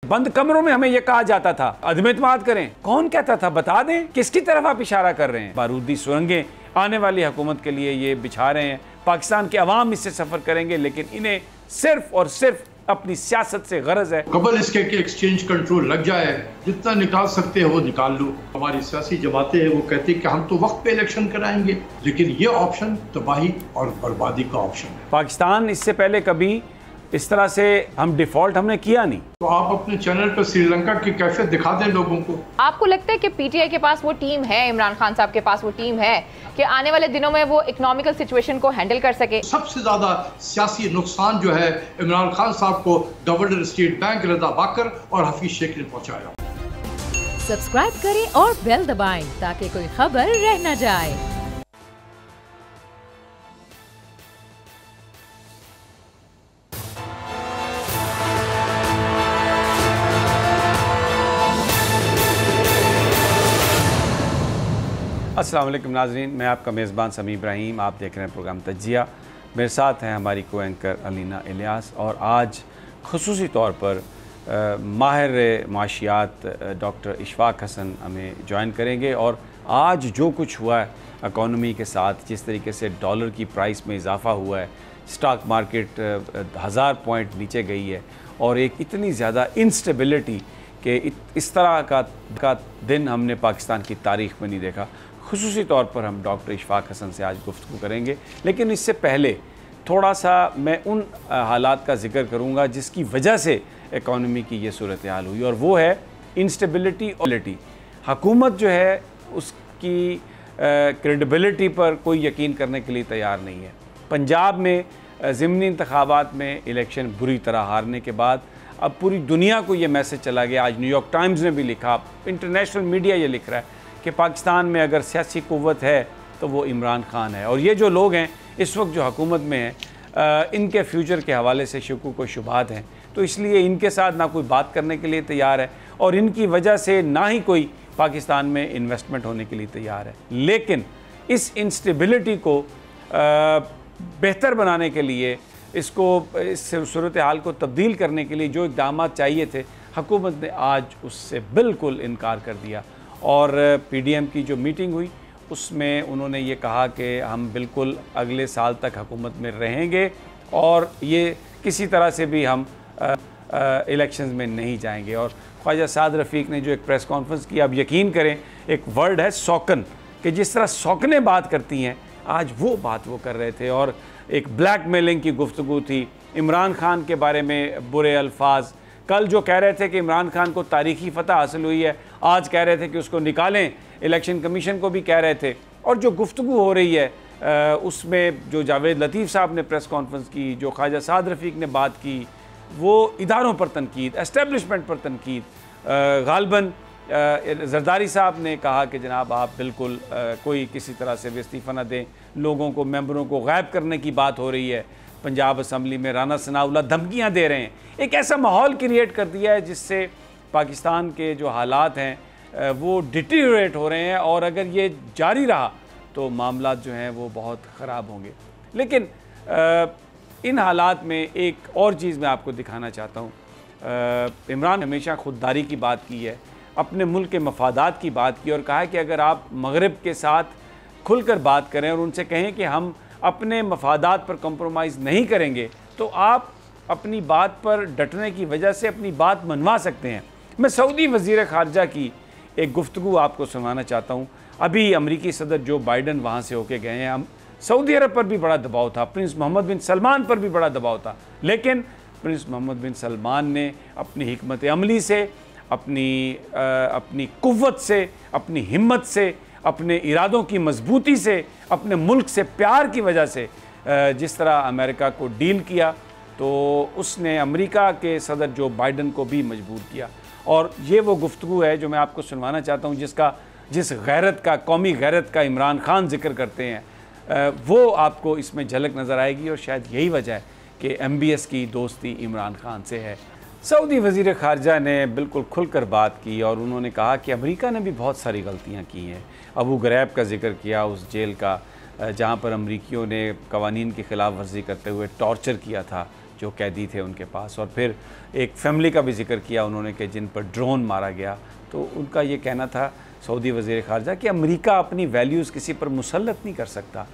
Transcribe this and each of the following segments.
बंद कमरों में हमें यह कहा जाता था अदम एतमाद करें। कौन कहता था? बता दें किसकी तरफ आप इशारा कर रहे हैं। बारूदी सुरंगें आने वाली हुकूमत के लिए ये बिछा रहे हैं। पाकिस्तान के अवाम इससे सफर करेंगे, लेकिन इन्हें सिर्फ और सिर्फ अपनी सियासत से गरज है। कबल इसके कि एक्सचेंज कंट्रोल लग जाए, जितना निकाल सकते हैं वो निकाल लो। हमारी सियासी जमातें हैं वो कहती है कि हम तो वक्त पे इलेक्शन कराएंगे, लेकिन ये ऑप्शन तबाही और बर्बादी का ऑप्शन है। पाकिस्तान इससे पहले कभी इस तरह से हम डिफॉल्ट हमने किया नहीं। तो आप अपने चैनल पर श्रीलंका की कैफियत दिखा दें लोगों को। आपको लगता है कि पीटीआई के पास वो टीम है, इमरान खान साहब के पास वो टीम है कि आने वाले दिनों में वो इकोनॉमिकल सिचुएशन को हैंडल कर सके? सबसे ज्यादा सियासी नुकसान जो है इमरान खान साहब को गवर्नर स्टेट बैंक रजा बाकर और हफीज शेख ने पहुंचाया। सब्सक्राइब करें और बेल दबाएं ताकि कोई खबर रह न जाए। अस्सलाम वालेकुम नाज़रीन, मैं आपका मेज़बान समी इब्राहिम। आप देख रहे हैं प्रोग्राम तज्जिया। मेरे साथ हैं हमारी को एंकर अलीना इलियास, और आज ख़ुसूसी तौर पर माहिर माशियात डॉक्टर इशफाक हसन हमें ज्वाइन करेंगे। और आज जो कुछ हुआ है इकॉनमी के साथ, जिस तरीके से डॉलर की प्राइस में इजाफ़ा हुआ है, स्टॉक मार्केट 1000 पॉइंट नीचे गई है, और एक इतनी ज़्यादा इंस्टेबिलिटी कि इस तरह का दिन हमने पाकिस्तान की तारीख़ में नहीं देखा। ख़ुसूसी तौर पर हम डॉक्टर इशफाक हसन से आज गुफ्तगू करेंगे, लेकिन इससे पहले थोड़ा सा मैं उन हालात का ज़िक्र करूँगा जिसकी वजह से इकॉनमी की ये सूरत हाल हुई, और वो है इंस्टेबिलिटी और क्रेडिबिलिटी। हुकूमत जो है उसकी क्रेडिबिलिटी पर कोई यकीन करने के लिए तैयार नहीं है। पंजाब में ज़िमनी इंतखाबात में इलेक्शन बुरी तरह हारने के बाद अब पूरी दुनिया को ये मैसेज चला गया। आज न्यूयॉर्क टाइम्स ने भी लिखा, इंटरनेशनल मीडिया ये लिख रहा है कि पाकिस्तान में अगर सियासी क़ुव्वत है तो वो इमरान खान है। और ये जो लोग हैं इस वक्त जो हुकूमत में हैं, इनके फ्यूचर के हवाले से शुकूक व शुबहात हैं, तो इसलिए इनके साथ ना कोई बात करने के लिए तैयार है, और इनकी वजह से ना ही कोई पाकिस्तान में इन्वेस्टमेंट होने के लिए तैयार है। लेकिन इस इंस्टेबिलिटी को बेहतर बनाने के लिए, इस सूरत हाल को तब्दील करने के लिए जो इक़दाम चाहिए थे, हुकूमत ने आज उससे बिल्कुल इनकार कर दिया। और पीडीएम की जो मीटिंग हुई उसमें उन्होंने ये कहा कि हम बिल्कुल अगले साल तक हुकूमत में रहेंगे, और ये किसी तरह से भी हम इलेक्शंस में नहीं जाएंगे। और ख्वाजा साद रफ़ीक ने जो एक प्रेस कॉन्फ्रेंस की, आप यकीन करें, एक वर्ड है सौकन, कि जिस तरह सौकनें बात करती हैं, आज वो बात वो कर रहे थे। और एक ब्लैकमेलिंग की गुफ्तगू थी, इमरान खान के बारे में बुरे अल्फाज। कल जो कह रहे थे कि इमरान खान को तारीखी फ़तह हासिल हुई है, आज कह रहे थे कि उसको निकालें। इलेक्शन कमीशन को भी कह रहे थे। और जो गुफ्तगू हो रही है उसमें जो जावेद लतीफ़ साहब ने प्रेस कॉन्फ्रेंस की, जो ख्वाजा साद रफ़ीक ने बात की, वो इदारों पर तनकीद, एस्टेब्लिशमेंट पर तनकीद। गालबन जरदारी साहब ने कहा कि जनाब आप बिल्कुल कोई किसी तरह से भी इस्तीफ़ा न दें, लोगों को, मेंबरों को गायब करने की बात हो रही है। पंजाब असम्बली में राना सनाउल्लाह धमकियां दे रहे हैं। एक ऐसा माहौल क्रिएट कर दिया है जिससे पाकिस्तान के जो हालात हैं वो डिटीरियोरेट हो रहे हैं, और अगर ये जारी रहा तो मामला जो हैं वो बहुत ख़राब होंगे। लेकिन इन हालात में एक और चीज़ मैं आपको दिखाना चाहता हूँ। इमरान हमेशा खुददारी की बात की है, अपने मुल्क के मफादात की बात की, और कहा है कि अगर आप मगरिब के साथ खुलकर बात करें और उनसे कहें कि हम अपने मफादात पर कंप्रोमाइज़ नहीं करेंगे, तो आप अपनी बात पर डटने की वजह से अपनी बात मनवा सकते हैं। मैं सऊदी वज़ीर ख़ारजा की एक गुफ्तगू आपको सुनाना चाहता हूँ। अभी अमरीकी सदर जो बाइडन वहाँ से होके गए हैं। सऊदी अरब पर भी बड़ा दबाव था, प्रिंस मोहम्मद बिन सलमान पर भी बड़ा दबाव था, लेकिन प्रिंस मोहम्मद बिन सलमान ने अपनी हिकमत अमली से, अपनी कुव्वत से, अपनी हिम्मत से, अपने इरादों की मजबूती से, अपने मुल्क से प्यार की वजह से जिस तरह अमेरिका को डील किया, तो उसने अमेरिका के सदर जो बाइडन को भी मजबूर किया। और ये वो गुफ्तगू है जो मैं आपको सुनवाना चाहता हूँ, जिस गैरत का, कौमी गैरत का इमरान खान जिक्र करते हैं, वो आपको इसमें झलक नज़र आएगी। और शायद यही वजह है कि MBS की दोस्ती इमरान खान से है। सऊदी वज़ीर ख़ारजा ने बिल्कुल खुलकर बात की, और उन्होंने कहा कि अमेरिका ने भी बहुत सारी गलतियाँ की हैं। अबू ग़रैब का जिक्र किया, उस जेल का जहाँ पर अमरीकियों ने कवानीन की ख़िलाफ़ वर्जी करते हुए टॉर्चर किया था जो कैदी थे उनके पास, और फिर एक फैमिली का भी जिक्र किया उन्होंने कि जिन पर ड्रोन मारा गया। तो उनका ये कहना था सऊदी वज़ीर ख़ारजा कि अमेरिका अपनी वैल्यूज़ किसी पर मुसल्लत नहीं कर सकता,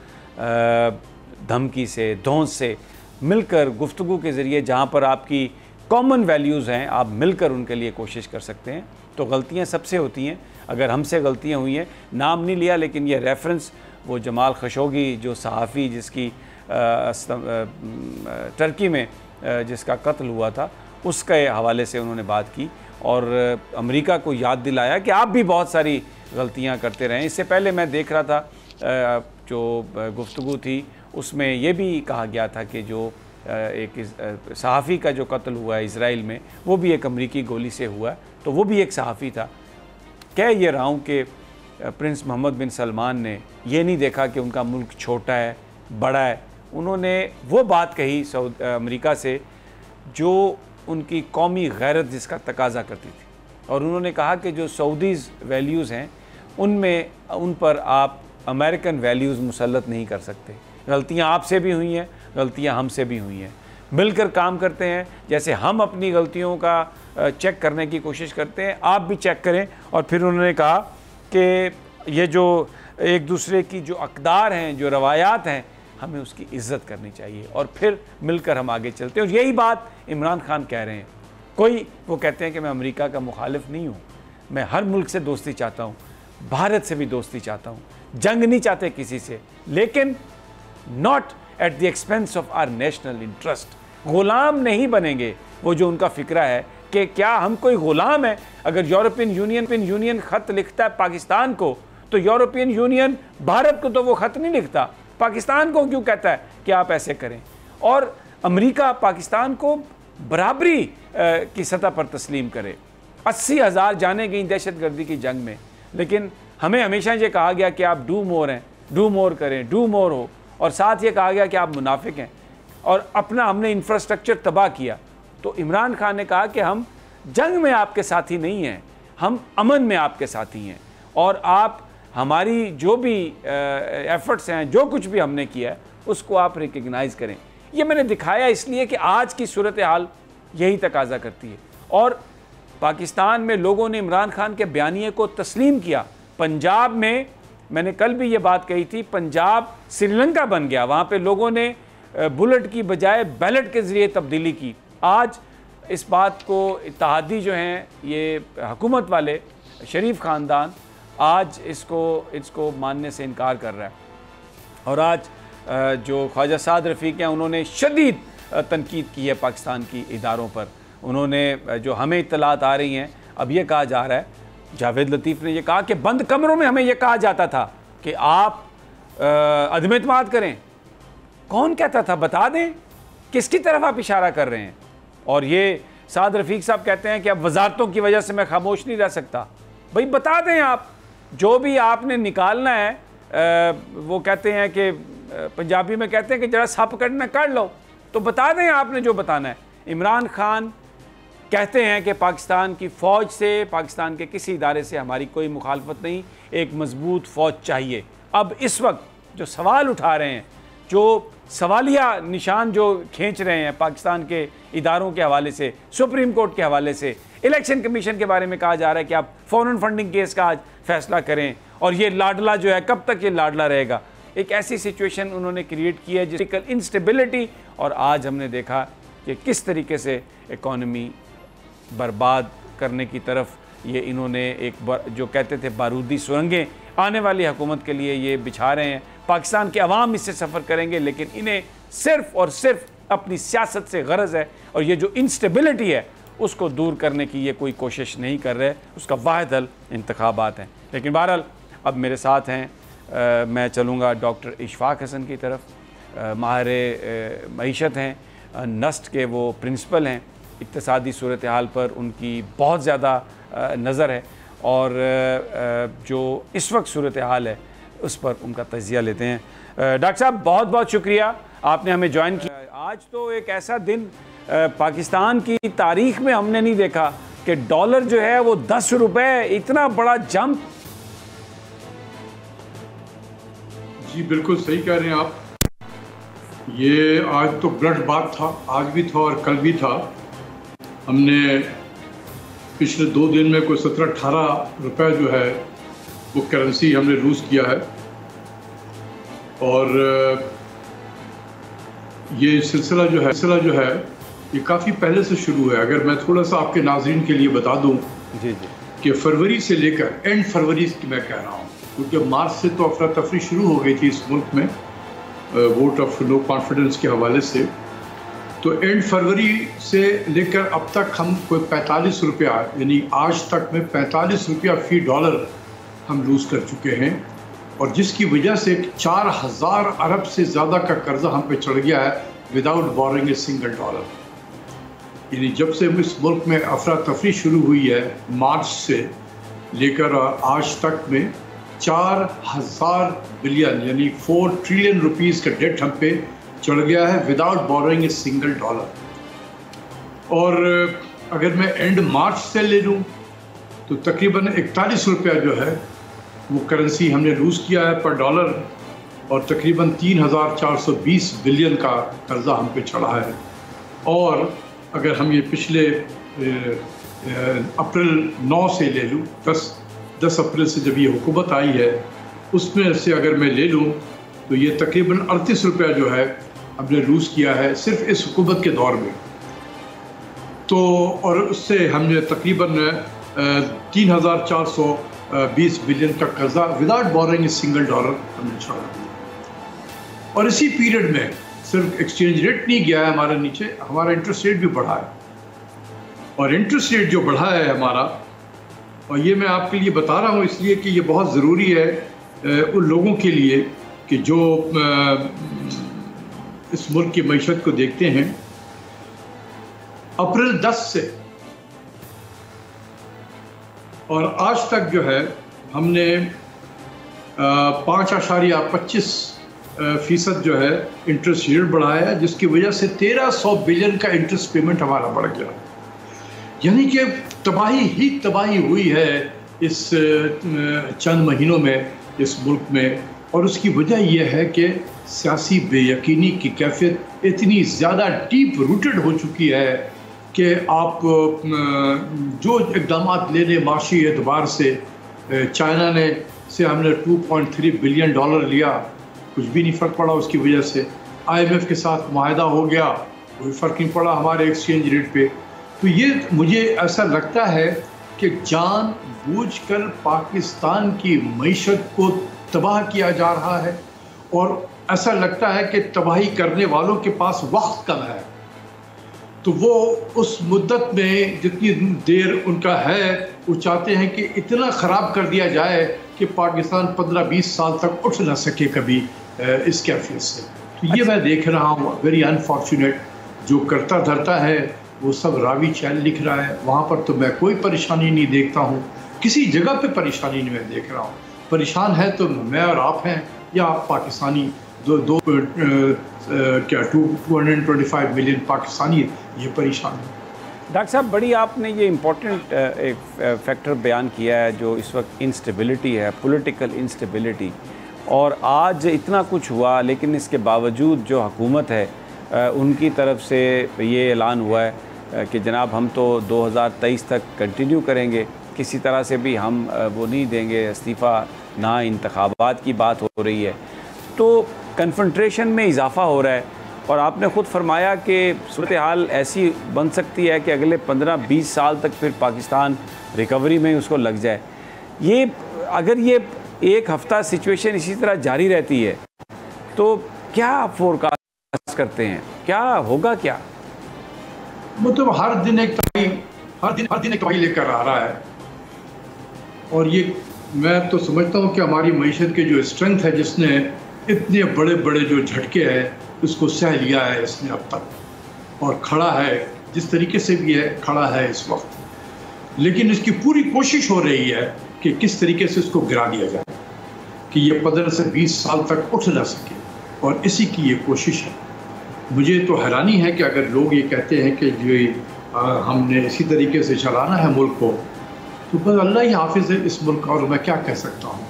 धमकी से, धौंस से, मिलकर गुफ्तगू के ज़रिए जहाँ पर आपकी कॉमन वैल्यूज़ हैं आप मिलकर उनके लिए कोशिश कर सकते हैं। तो गलतियाँ सबसे होती हैं, अगर हमसे गलतियाँ हुई हैं, नाम नहीं लिया लेकिन ये रेफरेंस वो जमाल खशोगी जो सहाफ़ी जिसकी टर्की में जिसका कत्ल हुआ था उसके हवाले से उन्होंने बात की और अमेरिका को याद दिलाया कि आप भी बहुत सारी गलतियां करते रहे। इससे पहले मैं देख रहा था जो गुफ्तगू थी उसमें यह भी कहा गया था कि जो एक सहाफ़ी का जो कत्ल हुआ है इज़राइल में वो भी एक अमेरिकी गोली से हुआ है, तो वो भी एक सहाफ़ी था। कह ये रहा हूँ कि प्रिंस मोहम्मद बिन सलमान ने ये नहीं देखा कि उनका मुल्क छोटा है बड़ा है, उन्होंने वो बात कही अमेरिका से जो उनकी कौमी गैरत जिसका तकाजा करती थी, और उन्होंने कहा कि जो सऊदीज़ वैल्यूज़ हैं उन पर आप अमेरिकन वैल्यूज़ मुसल्लत नहीं कर सकते। गलतियाँ आपसे भी हुई हैं, गलतियाँ हमसे भी हुई हैं, मिलकर काम करते हैं। जैसे हम अपनी गलतियों का चेक करने की कोशिश करते हैं, आप भी चेक करें। और फिर उन्होंने कहा कि ये जो एक दूसरे की जो अक़दार हैं, जो रवायात हैं, हमें उसकी इज़्ज़त करनी चाहिए और फिर मिलकर हम आगे चलते हैं। और यही बात इमरान खान कह रहे हैं। वो कहते हैं कि मैं अमेरिका का मुखालिफ नहीं हूँ, मैं हर मुल्क से दोस्ती चाहता हूँ, भारत से भी दोस्ती चाहता हूँ, जंग नहीं चाहते किसी से, लेकिन not at the expense of our national interest. ग़ुलाम नहीं बनेंगे। वो जो उनका फ़िक्रा है कि क्या हम कोई ग़ुलाम है? अगर यूरोपियन यूनियन ख़त लिखता है पाकिस्तान को, तो यूरोपियन यूनियन भारत को तो वो ख़त नहीं लिखता, पाकिस्तान को क्यों कहता है कि आप ऐसे करें? और अमेरिका पाकिस्तान को बराबरी की सतह पर तस्लीम करे। 80,000 जाने गई दहशतगर्दी की जंग में, लेकिन हमें हमेशा ये कहा गया कि आप डू मोर हैं, डू मोर करें, डू मोर हो, और साथ ये कहा गया कि आप मुनाफिक हैं और हमने इंफ्रास्ट्रक्चर तबाह किया। तो इमरान खान ने कहा कि हम जंग में आपके साथी नहीं हैं, हम अमन में आपके साथी हैं, और आप हमारी जो भी एफ़र्ट्स हैं, जो कुछ भी हमने किया है, उसको आप रिकग्नाइज़ करें। ये मैंने दिखाया इसलिए कि आज की सूरत हाल यही तकाजा करती है। और पाकिस्तान में लोगों ने इमरान खान के बयानिए को तस्लीम किया। पंजाब में मैंने कल भी ये बात कही थी, पंजाब श्रीलंका बन गया। वहाँ पे लोगों ने बुलेट की बजाय बैलेट के ज़रिए तब्दीली की। आज इस बात को इत्तेहादी जो हैं, ये हुकूमत वाले शरीफ ख़ानदान, आज इसको मानने से इनकार कर रहा है। और आज जो ख्वाजा साद रफ़ीक हैं, उन्होंने शदीद तनकीद की है पाकिस्तान की इदारों पर। उन्होंने जो हमें इत्तलात आ रही हैं, अब ये कहा जा रहा है, जावेद लतीफ़ ने ये कहा कि बंद कमरों में हमें ये कहा जाता था कि आप अदम एतमाद करें। कौन कहता था? बता दें किसकी तरफ आप इशारा कर रहे हैं। और ये साद रफ़ीक साहब कहते हैं कि अब वजारतों की वजह से मैं खामोश नहीं रह सकता। भाई बता दें, आप जो भी आपने निकालना है। वो कहते हैं कि पंजाबी में कहते हैं कि जरा सप कटना कर लो, तो बता दें आपने जो बताना है। इमरान खान कहते हैं कि पाकिस्तान की फ़ौज से, पाकिस्तान के किसी इदारे से हमारी कोई मुखालफत नहीं, एक मजबूत फ़ौज चाहिए। अब इस वक्त जो सवाल उठा रहे हैं, जो सवालिया निशान जो खींच रहे हैं पाकिस्तान के इदारों के हवाले से, सुप्रीम कोर्ट के हवाले से, इलेक्शन कमीशन के बारे में कहा जा रहा है कि आप फॉरेन फंडिंग केस का आज फैसला करें, और ये लाडला जो है कब तक ये लाडला रहेगा। एक ऐसी सिचुएशन उन्होंने क्रिएट की है, जिसकी इंस्टेबिलिटी, और आज हमने देखा कि किस तरीके से इकॉनमी बर्बाद करने की तरफ ये इन्होंने जो कहते थे बारूदी सुरंगें आने वाली हुकूमत के लिए ये बिछा रहे हैं। पाकिस्तान के अवाम इससे सफ़र करेंगे, लेकिन इन्हें सिर्फ़ और सिर्फ अपनी सियासत से गरज है, और ये जो इंस्टेबिलिटी है उसको दूर करने की ये कोई कोशिश नहीं कर रहे। उसका वाहिद हल इंतखाबात हैं। लेकिन बहरहाल अब मेरे साथ हैं, मैं चलूँगा डॉक्टर इशफाक हसन की तरफ। माहिर मईशत हैं, नस्ट के वो प्रिंसिपल हैं, इक्तिसादी सूरत हाल पर उनकी बहुत ज़्यादा नज़र है, और जो इस वक्त सूरत हाल है उस पर उनका तजिया लेते हैं। डॉक्टर साहब बहुत बहुत शुक्रिया, आपने हमें ज्वाइन किया। आज तो एक ऐसा दिन पाकिस्तान की तारीख में हमने नहीं देखा कि डॉलर जो है वो 10 रुपये, इतना बड़ा जंप। जी बिल्कुल सही कह रहे हैं आप। ये आज तो ब्लड बात था, आज भी था और कल भी था। हमने पिछले 2 दिन में कोई 17-18 रुपए जो है वो करेंसी हमने लूज़ किया है। और ये सिलसिला जो है ये काफ़ी पहले से शुरू है। अगर मैं थोड़ा सा आपके नाज़रीन के लिए बता दूं जी कि फरवरी से लेकर एंड फरवरी की मैं कह रहा हूँ, क्योंकि मार्च से तो अफरा तफरी शुरू हो गई थी इस मुल्क में वोट ऑफ नो कॉन्फिडेंस के हवाले से। तो एंड फरवरी से लेकर अब तक हम कोई 45 रुपया, यानी आज तक में 45 रुपया फी डॉलर हम लूज़ कर चुके हैं, और जिसकी वजह से 4000 अरब से ज़्यादा का कर्जा हम पे चढ़ गया है without boring a single dollar. यानी जब से इस मुल्क में अफरा तफरी शुरू हुई है मार्च से लेकर आज तक में 4000 बिलियन यानी 4 ट्रिलियन रुपीस का डेट हम पे चढ़ गया है without boring a single dollar. और अगर मैं एंड मार्च से ले लूँ तो तकरीबन 41 रुपया जो है वो करेंसी हमने लूज़ किया है पर डॉलर, और तकरीबन 3420 बिलियन का कर्जा हम पे चढ़ा है। और अगर हम ये पिछले अप्रैल 9 से ले लूँ, 10 अप्रैल से जब ये हुकूमत आई है उसमें से अगर मैं ले लूँ तो ये तकरीबन 38 रुपया जो है हमने लूज़ किया है सिर्फ इस हुकूमत के दौर में। तो और उससे हमने तकरीबन 3420 बिलियन का कर्जा without boring a single dollar हमने छोड़ा दिया। और इसी पीरियड में सिर्फ एक्सचेंज रेट नहीं गया है हमारे नीचे, हमारा इंटरेस्ट रेट भी बढ़ा है। और इंटरेस्ट रेट जो बढ़ा है हमारा, और ये मैं आपके लिए बता रहा हूँ इसलिए कि ये बहुत ज़रूरी है उन लोगों के लिए कि जो इस मुल्क की मईशत को देखते हैं। अप्रैल 10 से और आज तक जो है हमने 5.25% जो है इंटरेस्ट रेट बढ़ाया है, जिसकी वजह से 1300 बिलियन का इंटरेस्ट पेमेंट हमारा बढ़ गया। यानी कि तबाही हुई है इस चंद महीनों में इस मुल्क में। और उसकी वजह यह है कि सियासी बेयकीनी की कैफियत इतनी ज़्यादा डीप रूटेड हो चुकी है कि आप जो इक़दाम लेने माशी एतबार से, चाइना ने से हमने 2.3 बिलियन डॉलर लिया, कुछ भी नहीं फ़र्क पड़ा उसकी वजह से। IMF के साथ मुआहदा हो गया, कोई फ़र्क नहीं पड़ा हमारे एक्सचेंज रेट पे। तो ये मुझे ऐसा लगता है कि जानबूझकर पाकिस्तान की मईशत को तबाह किया जा रहा है, और ऐसा लगता है कि तबाही करने वालों के पास वक्त कम है। तो वो उस मुद्दत में जितनी देर उनका है वो चाहते हैं कि इतना ख़राब कर दिया जाए कि पाकिस्तान 15-20 साल तक उठ ना सके कभी इस कैफियत से। तो ये मैं देख रहा हूँ, वेरी अनफॉर्चुनेट। जो करता धरता है वो सब रावी चैन लिख रहा है, वहाँ पर तो मैं कोई परेशानी नहीं देखता हूँ, किसी जगह पे परेशानी नहीं मैं देख रहा हूँ। परेशान है तो मैं और आप हैं, या आप पाकिस्तानी 225 मिलियन पाकिस्तानी ये परेशान है। डॉक्टर साहब, बड़ी आपने ये इम्पोर्टेंट एक फैक्टर बयान किया है जो इस वक्त इंस्टेबिलिटी है, पॉलिटिकल इंस्टेबिलिटी। और आज इतना कुछ हुआ लेकिन इसके बावजूद जो हुकूमत है उनकी तरफ से ये ऐलान हुआ है कि जनाब हम तो 2023 तक कंटिन्यू करेंगे, किसी तरह से भी हम वो नहीं देंगे इस्तीफ़ा, ना इंतखाबात की बात हो रही है। तो कन्फ्रंट्रेशन में इजाफ़ा हो रहा है, और आपने ख़ुद फरमाया कि सूरत हाल ऐसी बन सकती है कि अगले 15-20 साल तक फिर पाकिस्तान रिकवरी में उसको लग जाए। ये अगर ये एक हफ़्ता सिचुएशन इसी तरह जारी रहती है तो क्या आप फोरकास्ट करते हैं, क्या होगा? क्या मतलब हर दिन एक तबाही लेकर आ रहा है। और ये मैं तो समझता हूँ कि हमारी मईशत के जो स्ट्रेंथ है, जिसने इतने बड़े बड़े जो झटके हैं उसको सह लिया है इसने अब तक, और खड़ा है जिस तरीके से भी है, खड़ा है इस वक्त। लेकिन इसकी पूरी कोशिश हो रही है कि किस तरीके से इसको गिरा दिया जाए कि ये 15 से 20 साल तक उठ ना सके, और इसी की ये कोशिश है। मुझे तो हैरानी है कि अगर लोग ये कहते हैं कि जो हमने इसी तरीके से चलाना है मुल्क को, तो बस अल्लाह ही हाफिज़ है इस मुल्क का, और मैं क्या कह सकता हूँ।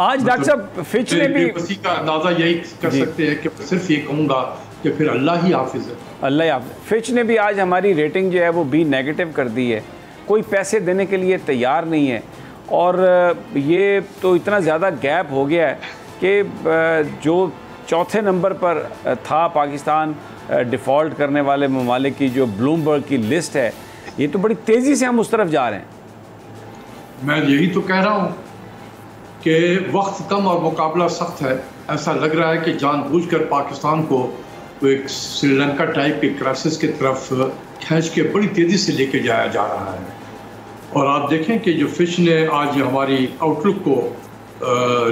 आज डॉक्टर साहब फिच ने भी का अंदाज़ा यही कर सकते हैं कि सिर्फ ये कहूँगा कि फिर अल्लाह ही हाफिज़ है। अल्लाह हाफिज़। फिच ने भी आज हमारी रेटिंग जो है वो B नेगेटिव कर दी है, कोई पैसे देने के लिए तैयार नहीं है। और ये तो इतना ज़्यादा गैप हो गया है कि जो चौथे नंबर पर था पाकिस्तान डिफ़ॉल्ट करने वाले ममालिक की जो ब्लूमबर्ग की लिस्ट है, ये तो बड़ी तेज़ी से हम उस तरफ जा रहे हैं। मैं यही तो कह रहा हूँ कि वक्त कम और मुकाबला सख्त है। ऐसा लग रहा है कि जानबूझकर पाकिस्तान को एक श्रीलंका टाइप के क्राइसिस की तरफ खींच के बड़ी तेज़ी से लेके जाया जा रहा है। और आप देखें कि जो फिश ने आज हमारी आउटलुक को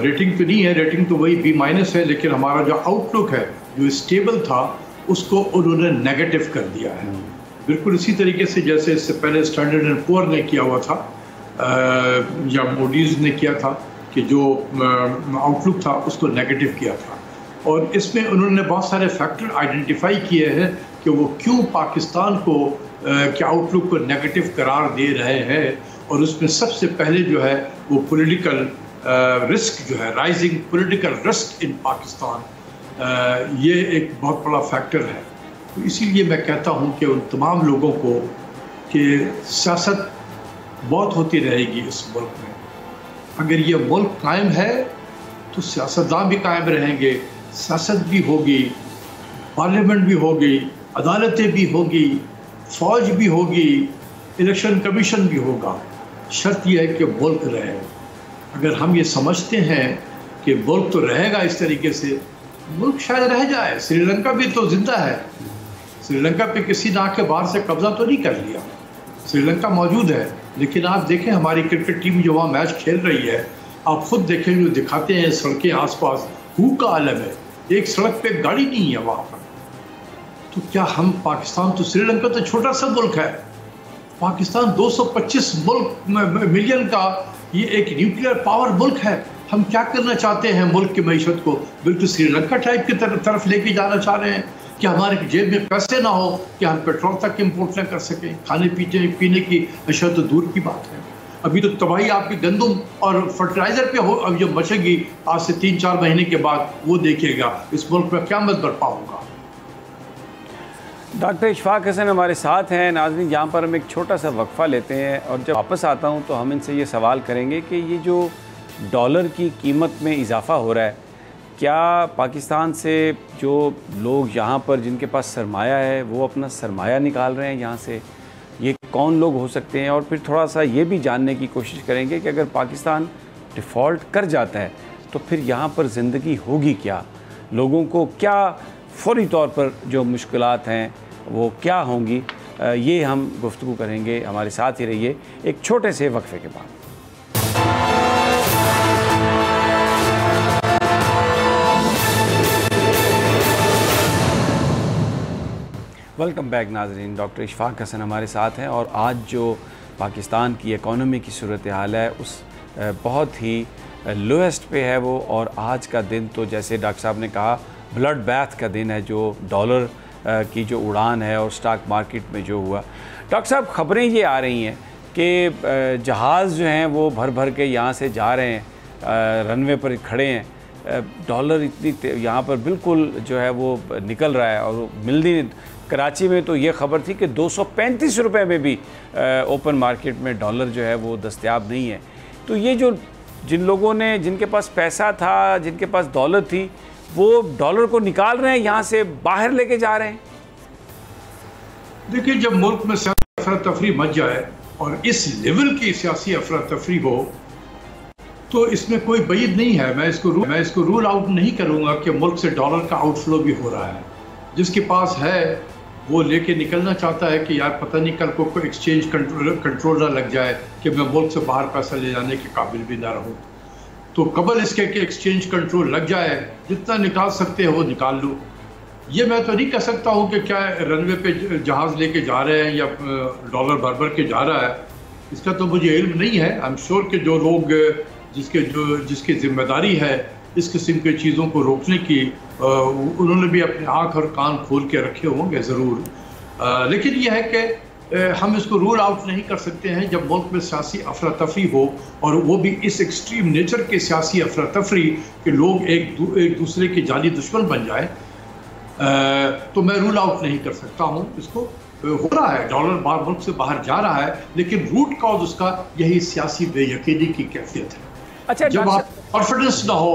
रेटिंग तो नहीं है, रेटिंग तो वही B- है, लेकिन हमारा जो आउटलुक है जो स्टेबल था उसको उन्होंने नेगेटिव कर दिया है। बिल्कुल इसी तरीके से जैसे इससे पहले स्टैंडर्ड एंड पुअर ने किया हुआ था या मूडीज़ ने किया था कि जो आउटलुक था उसको नेगेटिव किया था। और इसमें उन्होंने बहुत सारे फैक्टर आइडेंटिफाई किए हैं कि वो क्यों पाकिस्तान को के आउटलुक को नेगेटिव करार दे रहे हैं। और उसमें सबसे पहले जो है वो पॉलिटिकल रिस्क जो है, rising political risk in Pakistan, ये एक बहुत बड़ा फैक्टर है। तो इसीलिए मैं कहता हूँ कि उन तमाम लोगों को कि सियासत बहुत होती रहेगी इस मुल्क में। अगर ये मुल्क कायम है तो सियासतदान भी कायम रहेंगे, सियासत भी होगी, पार्लियामेंट भी होगी, अदालतें भी होगी, फ़ौज भी होगी, इलेक्शन कमीशन भी होगा। शर्त यह है कि मुल्क रहे। अगर हम ये समझते हैं कि मुल्क तो रहेगा इस तरीके से, मुल्क शायद रह जाए। श्रीलंका भी तो जिंदा है, श्रीलंका पे किसी ने आके बाहर से कब्जा तो नहीं कर लिया, श्रीलंका मौजूद है। लेकिन आप देखें हमारी क्रिकेट टीम जो वहाँ मैच खेल रही है, आप खुद देखें जो दिखाते हैं सड़कें आसपास हू का आलम है, एक सड़क पे गाड़ी नहीं है वहाँ पर। तो क्या हम पाकिस्तान, तो श्रीलंका तो छोटा सा मुल्क है, पाकिस्तान 225 मिलियन का ये एक न्यूक्लियर पावर मुल्क है। हम क्या करना चाहते हैं मुल्क की मईशत को बिल्कुल श्रीलंका टाइप की तरफ लेके जाना चाह रहे हैं कि हमारे जेब में पैसे ना हो कि हम पेट्रोल तक इंपोर्ट ना कर सकें, खाने पीने की अशिया तो दूर की बात है। अभी तो तबाही आपकी गंदम और फर्टिलाइज़र पे हो, अब जो मचेगी आज से 3-4 महीने के बाद वो देखिएगा इस मुल्क में क़यामत बरपा होगा। डॉक्टर इशफाक हसन हमारे साथ हैं। नाज़रीन, यहाँ पर हम एक छोटा सा वक्फ़ा लेते हैं और जब वापस आता हूँ तो हम इनसे ये सवाल करेंगे कि ये जो डॉलर की कीमत में इजाफ़ा हो रहा है, क्या पाकिस्तान से जो लोग यहाँ पर जिनके पास सरमाया है वो अपना सरमाया निकाल रहे हैं यहाँ से, ये कौन लोग हो सकते हैं? और फिर थोड़ा सा ये भी जानने की कोशिश करेंगे कि अगर पाकिस्तान डिफ़ॉल्ट कर जाता है तो फिर यहाँ पर ज़िंदगी होगी क्या, लोगों को क्या फ़ौरी तौर पर जो मुश्किलात हैं वो क्या होंगी, ये हम गुफ्तगू करेंगे। हमारे साथ ही रहिए एक छोटे से वक्फे के बाद। वेलकम बैक नाज़रीन, डॉक्टर इशफाक हसन हमारे साथ हैं और आज जो पाकिस्तान की इकॉनमी की सूरत हाल है उस बहुत ही लोएस्ट पे है वो। और आज का दिन तो जैसे डॉक्टर साहब ने कहा ब्लड बैथ का दिन है, जो डॉलर की जो उड़ान है और स्टॉक मार्केट में जो हुआ। डॉक्टर साहब, ख़बरें ये आ रही हैं कि जहाज़ जो हैं वो भर भर के यहाँ से जा रहे हैं, रनवे पर खड़े हैं, डॉलर इतनी यहाँ पर बिल्कुल जो है वो निकल रहा है। और मिलनी कराची में तो ये ख़बर थी कि 235 रुपये में भी ओपन मार्केट में डॉलर जो है वो दस्तयाब नहीं है। तो ये जो जिन लोगों ने, जिनके पास पैसा था, जिनके पास दौलत थी, वो डॉलर को निकाल रहे हैं, यहाँ से बाहर लेके जा रहे हैं। देखिए, जब मुल्क में सियासी अफरा तफरी मच जाए और इस लेवल की सियासी अफरा तफरी हो तो इसमें कोई बईद नहीं है। मैं इसको रूल आउट नहीं करूँगा कि मुल्क से डॉलर का आउटफ्लो भी हो रहा है। जिसके पास है वो लेके निकलना चाहता है कि यार पता नहीं कल को कोई एक्सचेंज कंट्रोल ना लग जाए कि मैं मुल्क से बाहर पैसा ले जाने के काबिल भी ना रहूँ। तो कबल इसके कि एक्सचेंज कंट्रोल लग जाए, जितना निकाल सकते हो वो निकाल लो। ये मैं तो नहीं कह सकता हूँ कि क्या रनवे पे जहाज़ लेके जा रहे हैं या डॉलर भर भर के जा रहा है, इसका तो मुझे इल्म नहीं है। आई एम श्योर कि जो लोग जिसकी जिम्मेदारी है इस किस्म की चीज़ों को रोकने की, उन्होंने भी अपने आँख और कान खोल के रखे होंगे ज़रूर। लेकिन यह है कि हम इसको रूल आउट नहीं कर सकते हैं जब मुल्क में सियासी अफरा तफरी हो, और वो भी इस एक्सट्रीम नेचर के सियासी अफरा तफरी कि लोग एक दूसरे के जानी दुश्मन बन जाए। तो मैं रूल आउट नहीं कर सकता हूँ इसको। हो रहा है, डॉलर बाहर मुल्क से बाहर जा रहा है, लेकिन रूट कॉज उसका यही सियासी बेयकीनी की कैफियत है। अच्छा, जब आप कॉन्फिडेंस ना हो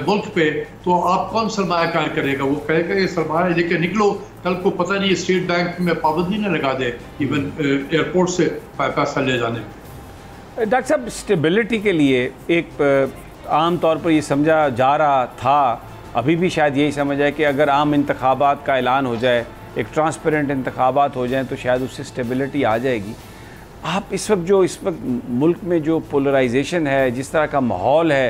मुल्क पे, तो आप कौन सरमायाकार करेगा? वो कहेगा ये सरमाया लेके निकलो, कल को पता नहीं स्टेट बैंक में पाबंदी न लगा दे इवन एयरपोर्ट से पैसा ले जाने। डॉक्टर साहब, स्टेबिलिटी के लिए एक आम तौर पर ये समझा जा रहा था, अभी भी शायद यही समझ है कि अगर आम इंतखाबात का ऐलान हो जाए, एक ट्रांसपेरेंट इंतखाबात हो जाएं, तो शायद उससे स्टेबिलिटी आ जाएगी। आप इस वक्त मुल्क में जो पोलराइजेशन है, जिस तरह का माहौल है,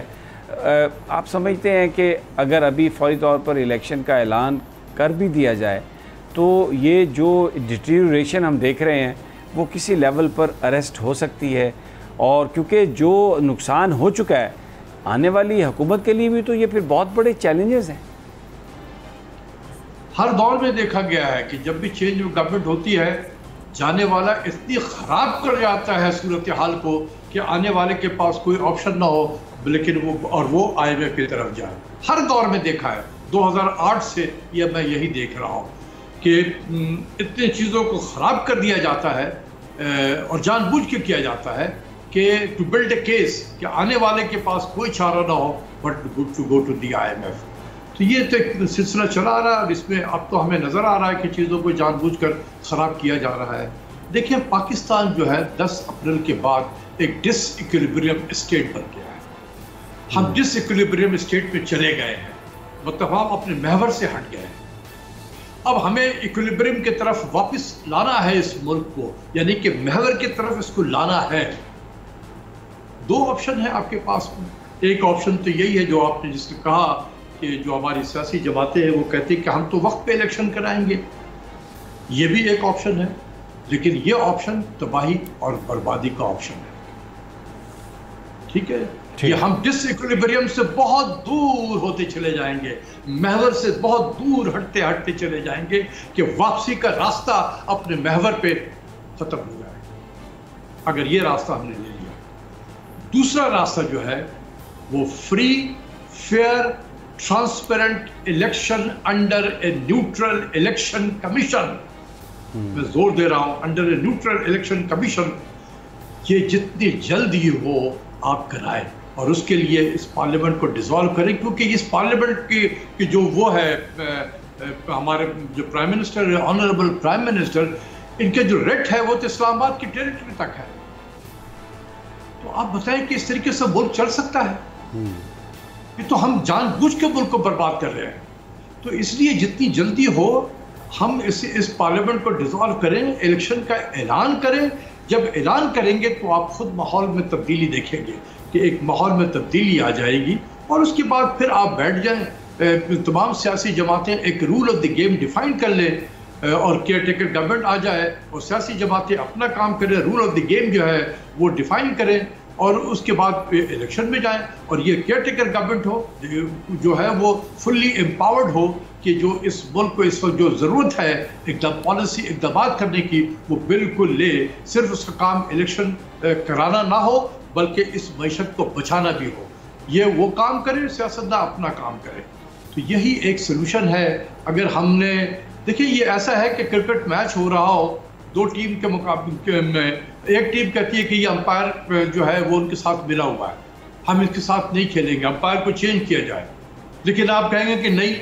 आप समझते हैं कि अगर अभी फौरी तौर पर इलेक्शन का ऐलान कर भी दिया जाए तो ये जो डिटीरियोरेशन हम देख रहे हैं वो किसी लेवल पर अरेस्ट हो सकती है? और क्योंकि जो नुकसान हो चुका है, आने वाली हुकूमत के लिए भी तो ये फिर बहुत बड़े चैलेंजेस हैं। हर दौर में देखा गया है कि जब भी चेंज ऑफ गवर्नमेंट होती है, जाने वाला इतनी ख़राब कर जाता है सूरत हाल को कि आने वाले के पास कोई ऑप्शन ना हो, लेकिन वो IMF की तरफ जाए। हर दौर में देखा है, 2008 से ये मैं यही देख रहा हूँ कि इतनी चीज़ों को ख़राब कर दिया जाता है और जानबूझ के किया जाता है कि टू बिल्ड ए केस कि आने वाले के पास कोई चारा ना हो but to go to the IMF। तो ये तो एक सिलसिला चला आ रहा है, इसमें अब तो हमें नज़र आ रहा है कि चीज़ों को जानबूझकर ख़राब किया जा रहा है। देखिए, पाकिस्तान जो है 10 अप्रैल के बाद एक डिसइक्विलिब्रियम स्टेट बन गया है। हम डिसइक्विलिब्रियम स्टेट में चले गए हैं, मतलब हम अपने महवर से हट गए हैं। अब हमें इक्विलिब्रियम की तरफ वापस लाना है इस मुल्क को, यानी कि महवर की तरफ इसको लाना है। दो ऑप्शन है आपके पास में। एक ऑप्शन तो यही है जो आपने जिसने कहा कि जो हमारी सियासी जमातें हैं वो कहती हैं कि हम तो वक्त पे इलेक्शन कराएंगे, ये भी एक ऑप्शन है, लेकिन ये ऑप्शन तबाही और बर्बादी का ऑप्शन है। ठीक है, ये हम डिसइक्विलिब्रियम से बहुत दूर होते चले जाएंगे, महवर से बहुत दूर हटते हटते चले जाएंगे कि वापसी का रास्ता अपने महवर पे खत्म हो जाए, अगर ये रास्ता हमने ले लिया। दूसरा रास्ता जो है वो free, fair, transparent election under a neutral election commission. मैं जोर दे रहा हूं, under a neutral election commission. ये जितनी जल्द ही हो आप कराएं और उसके लिए इस पार्लियामेंट को डिसॉल्व करें, क्योंकि इस पार्लियामेंट की जो वो है हमारे जो प्राइम मिनिस्टर है, ऑनरेबल प्राइम मिनिस्टर, इनके जो रेट है वो तो इस्लामाबाद की टेरिटरी तक है। तो आप बताएं कि इस तरीके से मुल्क चल सकता है? ये तो हम जानबूझ के मुल्क को बर्बाद कर रहे हैं। तो इसलिए जितनी जल्दी हो हम इस पार्लियामेंट को डिसॉल्व करें, इलेक्शन का ऐलान करें। जब ऐलान करेंगे तो आप खुद माहौल में तब्दीली देखेंगे कि एक माहौल में तब्दीली आ जाएगी, और उसके बाद फिर आप बैठ जाएं, तमाम सियासी जमातें एक rule of the game define कर लें और केयर टेकर गवर्नमेंट आ जाए और सियासी जमातें अपना काम करें, रूल ऑफ द गेम जो है वो डिफाइन करें और उसके बाद इलेक्शन में जाएं। और ये केयर टेकर गवर्नमेंट हो जो है वो फुल्ली एम्पावर्ड हो कि जो इस मुल्क को इस वक्त जो ज़रूरत है एकदम पॉलिसी इक़दामात करने की, वो बिल्कुल ले। सिर्फ उसका काम इलेक्शन कराना ना हो बल्कि इस मईशत को बचाना भी हो, ये वो काम करे, सियासतदान अपना काम करे। तो यही एक सलूशन है। अगर हमने देखिए, ये ऐसा है कि क्रिकेट मैच हो रहा हो, दो टीम के मुकाबले में एक टीम कहती है कि ये अंपायर जो है वो उनके साथ मिला हुआ है, हम इसके साथ नहीं खेलेंगे, अंपायर को चेंज किया जाए। लेकिन आप कहेंगे कि नहीं,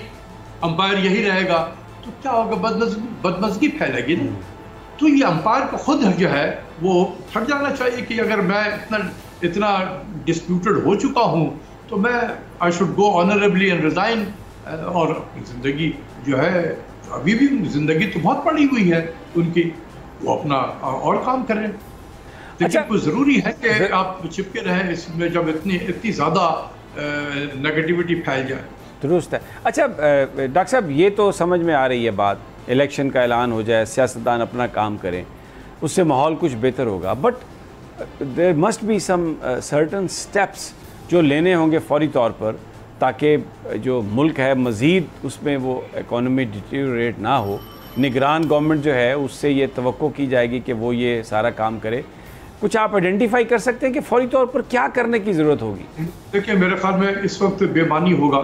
अंपायर यही रहेगा, तो क्या होगा? बदमज़गी फैलेगी ना। तो ये अंपायर को खुद जो है वो हट जाना चाहिए कि अगर मैं इतना डिस्प्यूटेड हो चुका हूँ तो मैं I should go honourably and resign, और अपनी ज़िंदगी जो है, अभी भी ज़िंदगी तो बहुत पड़ी हुई है उनकी, वो अपना और काम करें। लेकिन कोई ज़रूरी है कि आप चिपके रहें इसमें जब इतनी ज़्यादा नेगेटिविटी फैल जाए। दुरुस्त है। अच्छा डॉक्टर साहब, ये तो समझ में आ रही है बात, इलेक्शन का ऐलान हो जाए, सियासतदान अपना काम करें, उससे माहौल कुछ बेहतर होगा, but there must be some certain steps जो लेने होंगे फौरी तौर पर, ताकि जो मुल्क है मज़ीद उसमें वो इकॉनमी डिटीरियोरेट ना हो। निगरान गवर्नमेंट जो है उससे ये तवक्को की जाएगी कि वो ये सारा काम करे। कुछ आप आइडेंटिफाई कर सकते हैं कि फौरी तौर पर क्या करने की ज़रूरत होगी? देखिए, मेरे ख्याल में इस वक्त बेमानी होगा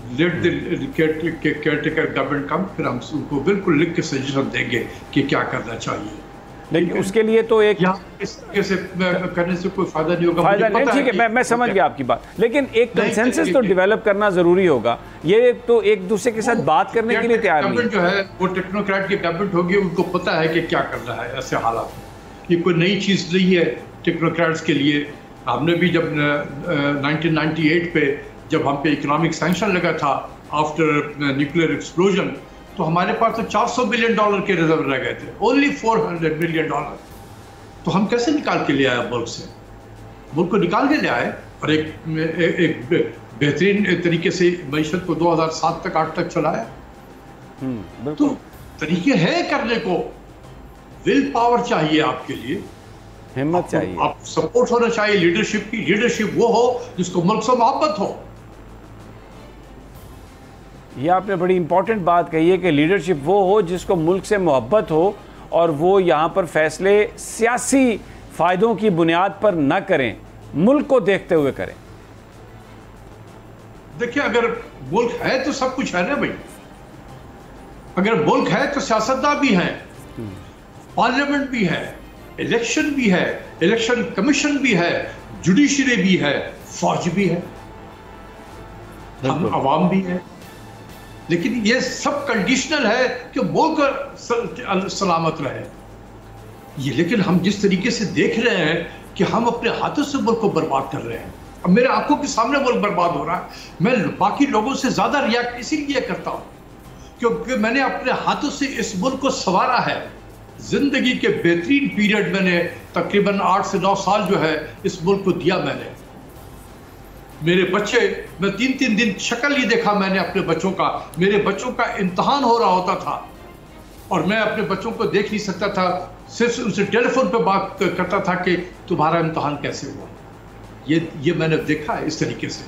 लेट द केयरटेकर गवर्नमेंट कम, फिर हम उनको बिल्कुल लिख के सजेशन देंगे कि क्या करना चाहिए। लेकिन उसके लिए तो एक इस तरीके से करने से कोई फायदा नहीं होगा। फायदा नहीं, ठीक है, मैं समझ गया आपकी बात, लेकिन एक कंसेंसस तो डेवलप करना जरूरी होगा। ये तो एक दूसरे के साथ बात करने के लिए तैयार नहीं जो है वो टेक्नोक्रेट की गवर्नमेंट होगी, उनको पता है कि क्या करना है ऐसे हालात में। ये कोई नई चीज़ नहीं है टेक्नोक्रेट्स के लिए। हमने भी जब 1998 पे जब हम पे इकोनॉमिक सैंक्शन लगा था आफ्टर न्यूक्लियर एक्सप्लोजन, तो हमारे पास तो $400 बिलियन के रिजर्व रह गए थे, ओनली $400 मिलियन। तो हम कैसे निकाल के ले आए मुल्क से? मुल्क को निकाल के ले आए और एक बेहतरीन तरीके से मईशत को 2007 तक 8 तक चलाया। तो तरीके हैं करने को, विल पावर चाहिए आपके लिए, हिम्मत चाहिए, आप सपोर्ट होना चाहिए लीडरशिप की। लीडरशिप वो हो जिसको मुल्क से मोहब्बत हो। ये आपने बड़ी इंपॉर्टेंट बात कही है कि लीडरशिप वो हो जिसको मुल्क से मोहब्बत हो और वो यहाँ पर फैसले सियासी फ़ायदों की बुनियाद पर न करें, मुल्क को देखते हुए करें। देखिए, अगर मुल्क है तो सब कुछ है ना भाई। अगर मुल्क है तो सियासतदान भी हैं, पार्लियामेंट भी है, इलेक्शन भी है, इलेक्शन कमीशन भी है, जुडिशरी भी है, फौज भी है, हम अवाम भी है। लेकिन ये सब कंडीशनल है कि मुल्क सलामत रहे। ये लेकिन हम जिस तरीके से देख रहे हैं कि हम अपने हाथों से मुल्क को बर्बाद कर रहे हैं, अब मेरे आंखों के सामने मुल्क बर्बाद हो रहा है। मैं बाकी लोगों से ज्यादा रिएक्ट इसीलिए करता हूं क्योंकि मैंने अपने हाथों से इस मुल्क को संवारा है। जिंदगी के बेहतरीन पीरियड मैंने तकरीबन 8 से 9 साल जो है इस मुल्क को दिया मैंने। मेरे बच्चे, मैं 3-3 दिन शक्ल ही देखा मैंने अपने बच्चों का। मेरे बच्चों का इम्तहान हो रहा होता था और मैं अपने बच्चों को देख नहीं सकता था, सिर्फ उनसे टेलीफोन पे बात करता था कि तुम्हारा इम्तहान कैसे हुआ। ये मैंने देखा है इस तरीके से।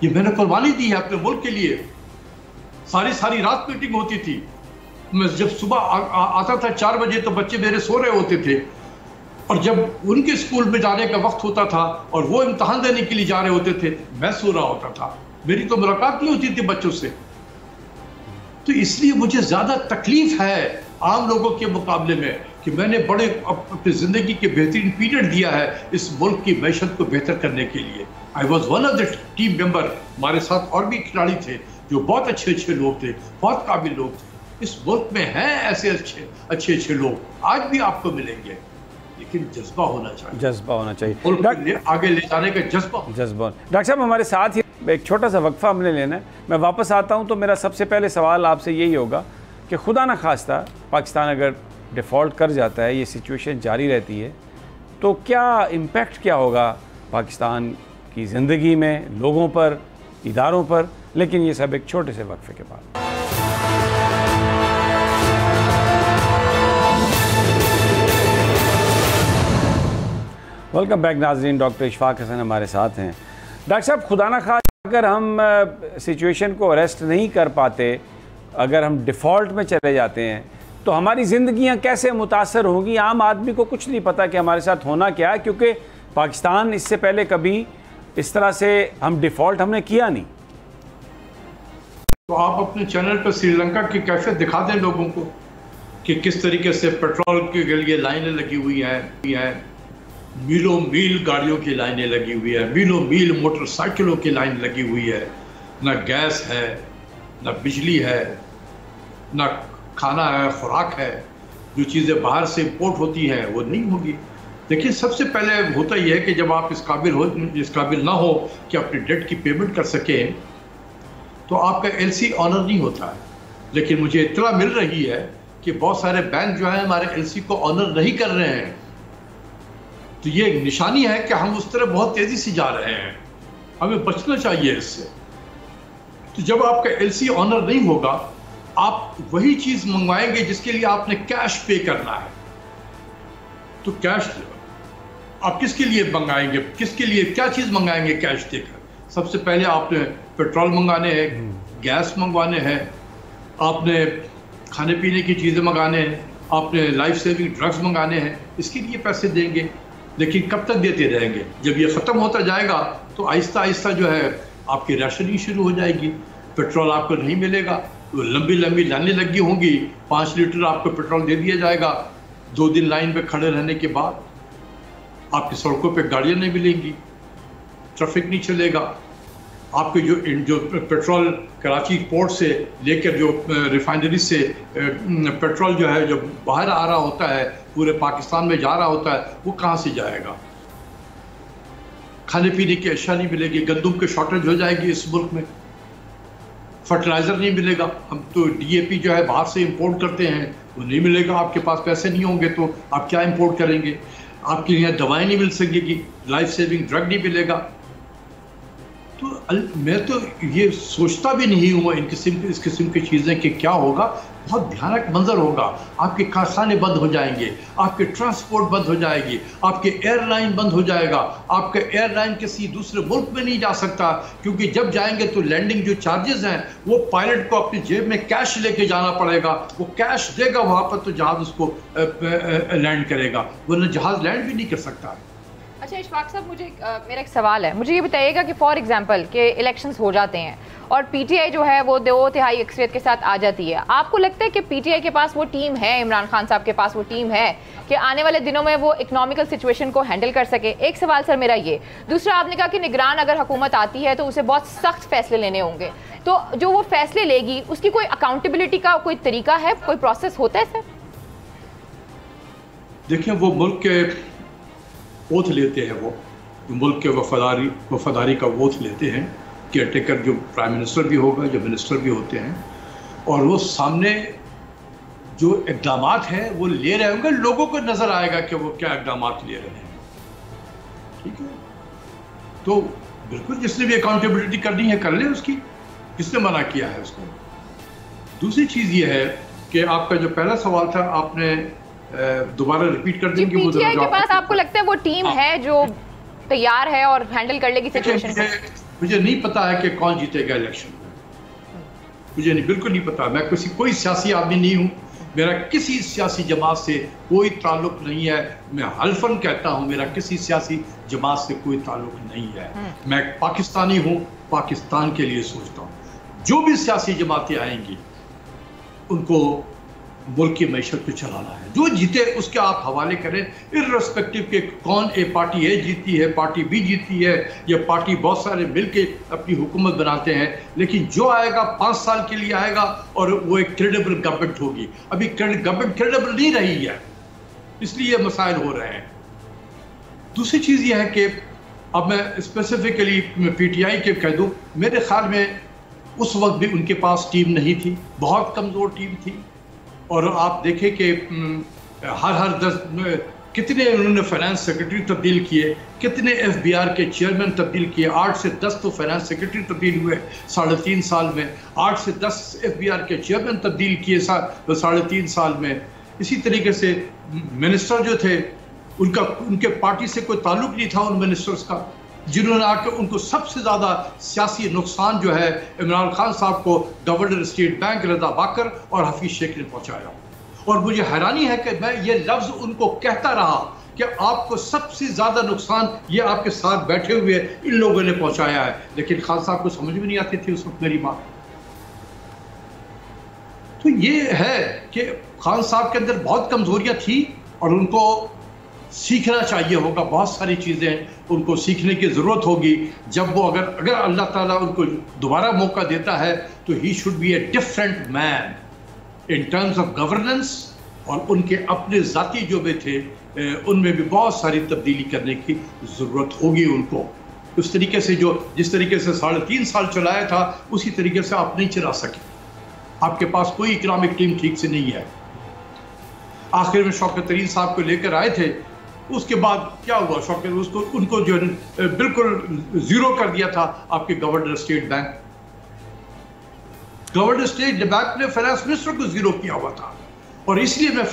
ये मैंने कुर्बानी दी है अपने मुल्क के लिए। सारी रात मीटिंग होती थी। मैं जब सुबह आता था 4 बजे तो बच्चे मेरे सो रहे होते थे, और जब उनके स्कूल में जाने का वक्त होता था और वो इम्तहान देने के लिए जा रहे होते थे, मैं सो रहा होता था। मेरी तो मुलाकात नहीं होती थी बच्चों से। तो इसलिए मुझे ज्यादा तकलीफ है आम लोगों के मुकाबले में कि मैंने बड़े अपनी जिंदगी के बेहतरीन पीरियड दिया है इस मुल्क की मैशत को बेहतर करने के लिए। I was one of the team member. हमारे साथ और भी खिलाड़ी थे जो बहुत अच्छे लोग थे, बहुत काबिल लोग थे। इस मुल्क में हैं ऐसे अच्छे लोग, आज भी आपको मिलेंगे, लेकिन जज्बा होना चाहिए। जज्बा होना चाहिए, आगे ले जाने का जज्बा। डॉक्टर साहब, हमारे साथ ही एक छोटा सा वक्फा हमने लेना है। मैं वापस आता हूं तो मेरा सबसे पहले सवाल आपसे यही होगा कि खुदा न खास्ता पाकिस्तान अगर डिफ़ॉल्ट कर जाता है, ये सिचुएशन जारी रहती है, तो क्या इम्पेक्ट क्या होगा पाकिस्तान की ज़िंदगी में, लोगों पर, इदारों पर? लेकिन ये सब एक छोटे से वक्फे के बाद। वेलकम बैक नाज़रीन, डॉक्टर इशफाक हसन हमारे साथ हैं। डॉक्टर साहब, खुदा न खास्ता अगर हम सिचुएशन को अरेस्ट नहीं कर पाते, अगर हम डिफ़ॉल्ट में चले जाते हैं, तो हमारी ज़िंदगियां कैसे मुतासर होंगी? आम आदमी को कुछ नहीं पता कि हमारे साथ होना क्या है, क्योंकि पाकिस्तान इससे पहले कभी इस तरह से हम डिफ़ॉल्ट हमने किया नहीं। तो आप अपने चैनल पर श्रीलंका की कैफियत दिखा दें लोगों को कि किस तरीके से पेट्रोल के लिए लाइनें लगी हुई हैं, मीलों मील गाड़ियों की लाइनें लगी हुई है, मीलों मील मोटरसाइकिलों की लाइन लगी हुई है। ना गैस है, ना बिजली है, ना खाना है, खुराक है। जो चीज़ें बाहर से इम्पोर्ट होती हैं वो नहीं होगी। देखिए, सबसे पहले होता यह है कि जब आप इस काबिल ना हो कि अपनी डेट की पेमेंट कर सकें, तो आपका एलसी ऑनर नहीं होता है। लेकिन मुझे इत्तला मिल रही है कि बहुत सारे बैंक जो है हमारे एलसी को ऑनर नहीं कर रहे हैं। तो ये एक निशानी है कि हम उस तरह बहुत तेज़ी से जा रहे हैं, हमें बचना चाहिए इससे। तो जब आपका एलसी ऑनर नहीं होगा, आप वही चीज़ मंगवाएंगे जिसके लिए आपने कैश पे करना है। तो कैश आप किसके लिए मंगाएंगे, किसके लिए क्या चीज़ मंगाएंगे कैश देकर? सबसे पहले आपने पेट्रोल मंगाने हैं, गैस मंगवाने हैं, आपने खाने पीने की चीज़ें मंगाने हैं, आपने लाइफ सेविंग ड्रग्स मंगाने हैं। इसके लिए पैसे देंगे, लेकिन कब तक देते रहेंगे? जब ये ख़त्म होता जाएगा तो आहिस्ता आहिस्ता जो है आपकी राशनिंग शुरू हो जाएगी। पेट्रोल आपको नहीं मिलेगा तो लंबी लंबी लाइनें लगी होंगी, 5 लीटर आपको पेट्रोल दे दिया जाएगा, 2 दिन लाइन पे खड़े रहने के बाद आपकी सड़कों पे गाड़ियां नहीं मिलेंगी, ट्रैफिक नहीं चलेगा, आपके जो पेट्रोल कराची पोर्ट से लेकर जो रिफाइनरी से पेट्रोल जो है जो बाहर आ रहा होता है, पूरे पाकिस्तान में जा रहा होता है, वो कहाँ से जाएगा? खाने पीने की अशिया नहीं मिलेगी, गंदम की शॉर्टेज हो जाएगी इस मुल्क में, फर्टिलाइज़र नहीं मिलेगा, हम तो DAP जो है बाहर से इंपोर्ट करते हैं, वो नहीं मिलेगा, आपके पास पैसे नहीं होंगे तो आप क्या इंपोर्ट करेंगे? आपके यहाँ दवाएं नहीं मिल सकेगी, लाइफ सेविंग ड्रग नहीं मिलेगा। तो मैं तो ये सोचता भी नहीं हूँ इस किस्म की चीज़ें कि क्या होगा। बहुत भयानक मंजर होगा, आपके कारखाने बंद हो जाएंगे, आपके ट्रांसपोर्ट बंद हो जाएगी, आपके एयरलाइन बंद हो जाएगा, आपके एयरलाइन किसी दूसरे मुल्क में नहीं जा सकता, क्योंकि जब जाएंगे तो लैंडिंग जो चार्जेस हैं वो पायलट को अपनी जेब में कैश लेके जाना पड़ेगा, वो कैश देगा वहाँ पर तो जहाज़ उसको लैंड करेगा, वरना जहाज़ लैंड भी नहीं कर सकता। अच्छा इशफाक साहब, मुझे मेरा एक सवाल है, मुझे ये बताइएगा कि फॉर एग्जांपल के इलेक्शंस हो जाते हैं और PTI जो है वो 2/3 अक्सरियत के साथ आ जाती है, आपको लगता है कि PTI के पास वो टीम है, इमरान खान साहब के पास वो टीम है कि आने वाले दिनों में वो इकोनॉमिकल सिचुएशन को हैंडल कर सके? एक सवाल सर मेरा ये। दूसरा, आपने कहा कि निगरान अगर हुकूमत आती है तो उसे बहुत सख्त फैसले लेने होंगे, तो जो वो फैसले लेगी उसकी कोई अकाउंटेबिलिटी का कोई तरीका है, कोई प्रोसेस होता है सर? देखिए, वो मुल्क के ओथ लेते हैं, वो मुल्क के वफादारी का ओथ लेते हैं, केयर टेकर जो प्राइम मिनिस्टर भी होगा, जो मिनिस्टर भी होते हैं, और वो सामने जो इक़दाम हैं वो ले रहे होंगे, लोगों को नज़र आएगा कि वो क्या इक़दाम ले रहे हैं। ठीक है, तो बिल्कुल जिसने भी अकाउंटेबिलिटी करनी है कर ले उसकी, किसने मना किया है उसको। दूसरी चीज़ ये है कि आपका जो पहला सवाल था आपने दोबारा रिपीट कर देंगे। PTI के पास आपको लगता है वो टीम है जो तैयार है और हैंडल कर लेगी सिचुएशन को? मुझे नहीं पता है कि कौन जीतेगा इलेक्शन में, मुझे बिल्कुल नहीं पता। मैं कोई सियासी आदमी नहीं हूँ, मेरा किसी सियासी जमात से कोई ताल्लुक नहीं है, मैं हल्फन कहता हूँ मेरा किसी सियासी जमात से कोई ताल्लुक नहीं है। मैं पाकिस्तानी हूँ, पाकिस्तान के लिए सोचता हूँ। जो भी सियासी जमातें आएंगी उनको मुल्क की मैशत को चलाना है, जो जीते उसके आप हवाले करें, इर्रेस्पेक्टिव के कौन ए पार्टी ए जीती है, पार्टी बी जीती है, या पार्टी बहुत सारे मिलके अपनी हुकूमत बनाते हैं, लेकिन जो आएगा 5 साल के लिए आएगा और वो एक क्रेडिबल गवर्नमेंट होगी। अभी गवर्नमेंट क्रेडिबल नहीं रही है, इसलिए मसाइल हो रहे हैं। दूसरी चीज़ ये है कि अब मैं स्पेसिफिकली PTI के कह दूँ, मेरे ख्याल में उस वक्त भी उनके पास टीम नहीं थी, बहुत कमज़ोर टीम थी। और आप देखें कि हर 10 कितने उन्होंने फाइनेंस सेक्रेटरी तब्दील किए, कितने FBR के चेयरमैन तब्दील किए, 8 से 10 तो फाइनेंस सेक्रेटरी तब्दील हुए 3.5 साल में, 8 से 10 FBR के चेयरमैन तब्दील किए 3.5 साल में। इसी तरीके से मिनिस्टर जो थे उनके पार्टी से कोई ताल्लुक नहीं था उन मिनिस्टर्स का, जिन्होंने आकर उनको सबसे ज़्यादा सियासी नुकसान जो है इमरान खान साहब को गवर्नर स्टेट बैंक रजा बाकर और हफीज शेख ने पहुंचाया। और मुझे हैरानी है कि मैं ये लफ्ज़ उनको कहता रहा कि आपको सबसे ज़्यादा नुकसान ये आपके साथ बैठे हुए इन लोगों ने पहुंचाया है, लेकिन खान साहब को समझ में नहीं आती थी उस वक्त मेरी बात। तो ये है कि खान साहब के अंदर बहुत कमज़ोरियाँ थी और उनको सीखना चाहिए होगा, बहुत सारी चीज़ें उनको सीखने की ज़रूरत होगी। जब वो अगर अल्लाह ताला उनको दोबारा मौका देता है तो he should be a different man in terms of governance, और उनके अपने ज़ाती जो भी थे उनमें भी बहुत सारी तब्दीली करने की ज़रूरत होगी उनको। उस तरीके से जिस तरीके से 3.5 साल चलाया था उसी तरीके से आप नहीं चला सके, आपके पास कोई इकनॉमिक टीम ठीक से नहीं है। आखिर में शौकत तरीन साहब को लेकर आए थे, उसके बाद क्या हुआ, शौकत उनको जो बिल्कुल जीरो कर दिया था आपके governor state bank. Governor state bank ने फाइनेंस मिनिस्टर को जीरो किया हुआ था, और इसलिए मैं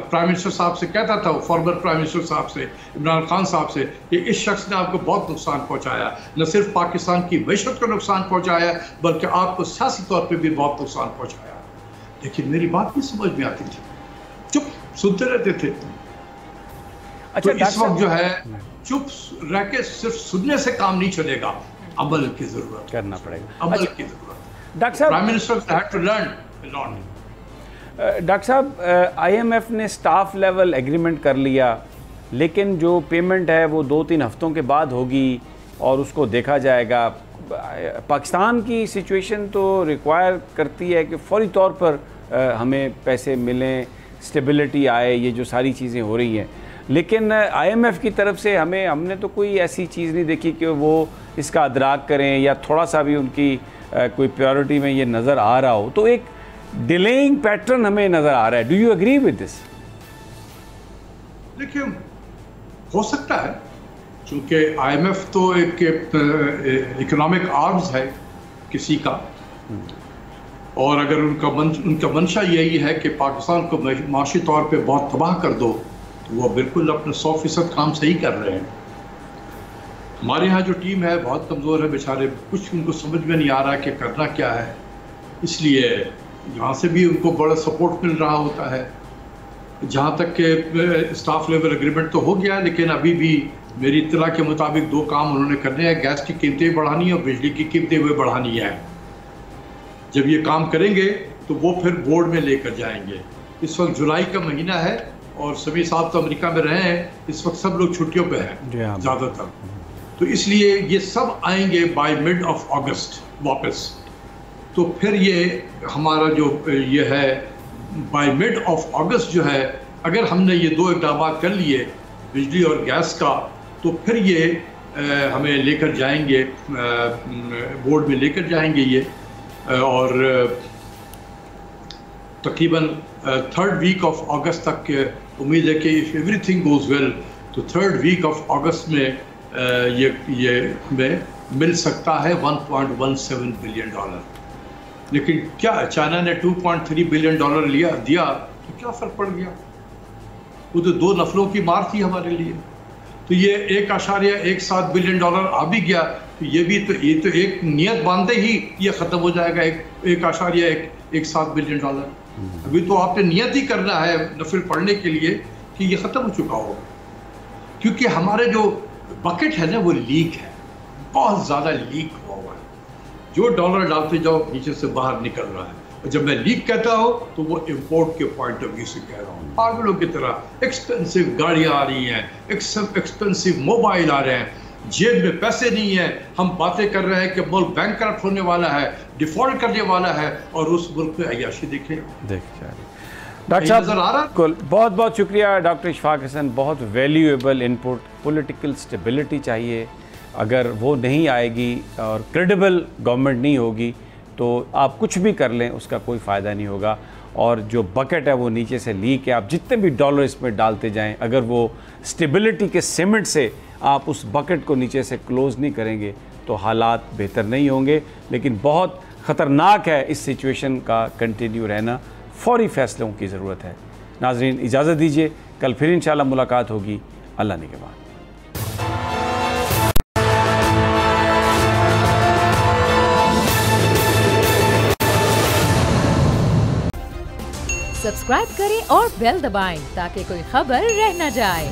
प्राइम मिनिस्टर साहब से कहता था, फॉर्मर प्राइम मिनिस्टर साहब से, इमरान खान साहब से, कि इस शख्स ने आपको बहुत नुकसान पहुंचाया, न सिर्फ पाकिस्तान की मैशत को नुकसान पहुंचाया बल्कि आपको सियासी तौर पर भी बहुत नुकसान पहुंचाया। लेकिन मेरी बात नहीं समझ में आती थी, चुप सुनते रहते थे। अच्छा, तो इस वक्त जो है चुप रह के सिर्फ सुनने से काम नहीं चलेगा, अमल की जरूरत करना पड़ेगा, अमल की जरूरत। डॉक्टर साहब, prime minister had to learn a lot. Doctor साहब, IMF ने स्टाफ लेवल एग्रीमेंट कर लिया, लेकिन जो पेमेंट है वो 2-3 हफ्तों के बाद होगी और उसको देखा जाएगा। पाकिस्तान की सिचुएशन तो रिक्वायर करती है कि फौरी तौर पर हमें पैसे मिलें, स्टेबिलिटी आए, ये जो सारी चीज़ें हो रही हैं, लेकिन IMF की तरफ से हमने तो कोई ऐसी चीज़ नहीं देखी कि वो इसका अदराक करें या थोड़ा सा भी उनकी कोई प्रायोरिटी में ये नज़र आ रहा हो। तो एक डिलेइंग पैटर्न हमें नज़र आ रहा है। Do you agree with this? देखिए, हो सकता है, क्योंकि IMF तो एक इकोनॉमिक आर्म्स है किसी का, और अगर उनका मंशा यही है कि पाकिस्तान को माशी तौर पे बहुत तबाह कर दो, तो वो बिल्कुल अपने 100% काम सही कर रहे हैं। हमारे यहाँ जो टीम है बहुत कमज़ोर है, बेचारे कुछ उनको समझ में नहीं आ रहा कि करना क्या है, इसलिए यहाँ से भी उनको बड़ा सपोर्ट मिल रहा होता है। जहाँ तक के स्टाफ लेवल एग्रीमेंट तो हो गया, लेकिन अभी भी मेरी इत्तला के मुताबिक 2 काम उन्होंने करने हैं, गैस की कीमतें बढ़ानी है और बिजली की कीमतें भी बढ़ानी है। जब ये काम करेंगे तो वो फिर बोर्ड में लेकर जाएंगे। इस वक्त जुलाई का महीना है और सभी साहब तो अमेरिका में रहे हैं, इस वक्त सब लोग छुट्टियों पे हैं ज़्यादातर, तो इसलिए ये सब आएंगे बाय मिड ऑफ अगस्त वापस। तो फिर ये हमारा जो ये है बाय मिड ऑफ अगस्त जो है, अगर हमने ये 2 इक़दाम कर लिए बिजली और गैस का, तो फिर ये हमें लेकर जाएंगे, बोर्ड में लेकर जाएंगे ये, और तकरीबन 3rd वीक ऑफ अगस्त तक उम्मीद है कि इफ़ एवरीथिंग गोज़ वेल तो 3rd वीक ऑफ अगस्त में ये हमें मिल सकता है $1.17 बिलियन। लेकिन क्या चाइना ने $2.3 बिलियन दिया तो क्या फ़र्क पड़ गया? वो तो 2 नफलों की मार थी हमारे लिए। तो ये $1.17 बिलियन आ भी गया, तो ये तो एक नियत बांधे ही ये ख़त्म हो जाएगा, $1.17 बिलियन। अभी तो आपने नियत ही करना है नफल पढ़ने के लिए कि ये ख़त्म हो चुका हो, क्योंकि हमारे जो बकेट है ना वो लीक है, बहुत ज़्यादा लीक हुआ है। जो डॉलर डालते जाओ नीचे से बाहर निकल रहा है, और जब मैं लीक कहता हूँ तो वो इम्पोर्ट के पॉइंट ऑफ व्यू से कह रहा हूँ। पागलों की तरह एक्सपेंसिव गाड़ियाँ आ रही हैं, एक्सपेंसिव मोबाइल आ रहे हैं, जेब में पैसे नहीं है, हम बातें कर रहे हैं कि मुल्क बैंकरप्ट होने वाला है, डिफॉल्ट करने वाला है, और उस मुल्क में अय्याशी देखें। डॉक्टर साहब, बहुत बहुत शुक्रिया डॉक्टर इशफाक हसन, बहुत वैल्यूएबल इनपुट। पॉलिटिकल स्टेबिलिटी चाहिए, अगर वो नहीं आएगी और क्रेडिबल गवर्नमेंट नहीं होगी तो आप कुछ भी कर लें उसका कोई फ़ायदा नहीं होगा। और जो बकेट है वो नीचे से लीक है, आप जितने भी डॉलर इसमें डालते जाएं, अगर वो स्टेबिलिटी के सीमेंट से आप उस बकेट को नीचे से क्लोज़ नहीं करेंगे तो हालात बेहतर नहीं होंगे। लेकिन बहुत ख़तरनाक है इस सिचुएशन का कंटिन्यू रहना, फौरी फ़ैसलों की ज़रूरत है। नाज़रीन, इजाज़त दीजिए, कल फिर इंशाअल्लाह मुलाकात होगी। अल्लाह निगहबान। सब्सक्राइब करें और बेल दबाएं ताकि कोई खबर रह न जाए।